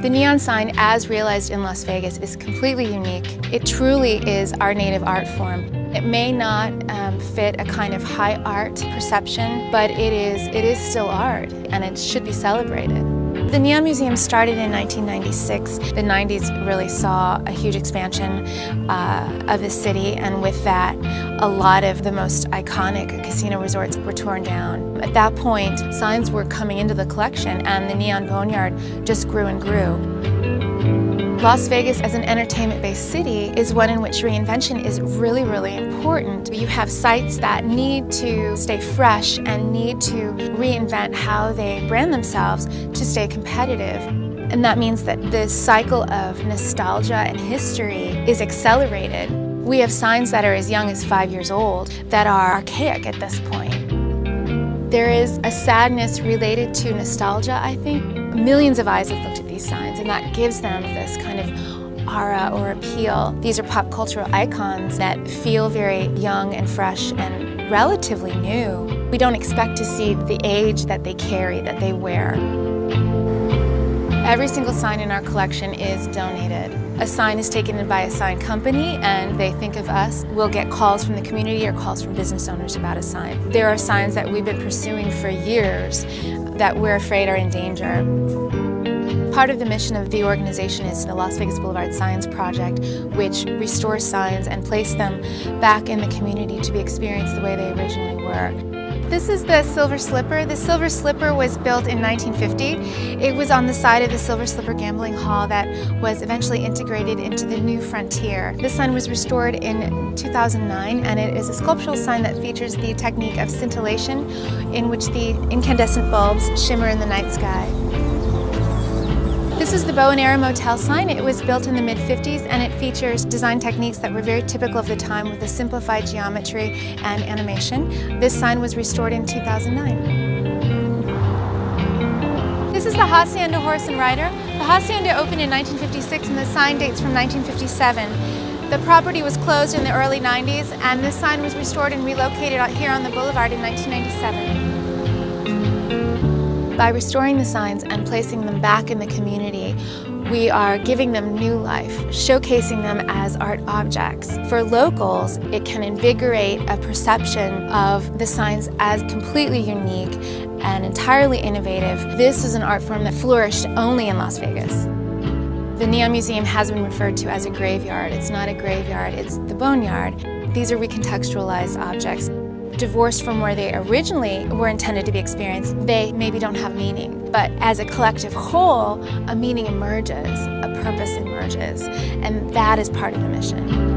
The neon sign, as realized in Las Vegas, is completely unique. It truly is our native art form. It may not fit a kind of high art perception, but it is still art, and it should be celebrated. The Neon Museum started in 1996. The 90s really saw a huge expansion of the city, and with that, a lot of the most iconic casino resorts were torn down. At that point, signs were coming into the collection, and the Neon Boneyard just grew and grew. Las Vegas, as an entertainment-based city, is one in which reinvention is really, really important. You have sites that need to stay fresh and need to reinvent how they brand themselves to stay competitive. And that means that this cycle of nostalgia and history is accelerated. We have signs that are as young as 5 years old that are archaic at this point. There is a sadness related to nostalgia, I think. Millions of eyes have looked at these signs, and that gives them this kind of aura or appeal. These are pop cultural icons that feel very young and fresh and relatively new. We don't expect to see the age that they carry, that they wear. Every single sign in our collection is donated. A sign is taken in by a sign company, and they think of us. We'll get calls from the community or calls from business owners about a sign. There are signs that we've been pursuing for years that we're afraid are in danger. Part of the mission of the organization is the Las Vegas Boulevard Signs Project, which restores signs and places them back in the community to be experienced the way they originally were. This is the Silver Slipper. The Silver Slipper was built in 1950. It was on the side of the Silver Slipper Gambling Hall that was eventually integrated into the New Frontier. This sign was restored in 2009, and it is a sculptural sign that features the technique of scintillation, in which the incandescent bulbs shimmer in the night sky. This is the Boneyard Motel sign. It was built in the mid-50s, and it features design techniques that were very typical of the time with a simplified geometry and animation. This sign was restored in 2009. This is the Hacienda Horse and Rider. The Hacienda opened in 1956, and the sign dates from 1957. The property was closed in the early 90s, and this sign was restored and relocated here on the Boulevard in 1997. By restoring the signs and placing them back in the community, we are giving them new life, showcasing them as art objects. For locals, it can invigorate a perception of the signs as completely unique and entirely innovative. This is an art form that flourished only in Las Vegas. The Neon Museum has been referred to as a graveyard. It's not a graveyard, it's the Boneyard. These are recontextualized objects. Divorced from where they originally were intended to be experienced, they maybe don't have meaning. But as a collective whole, a meaning emerges, a purpose emerges, and that is part of the mission.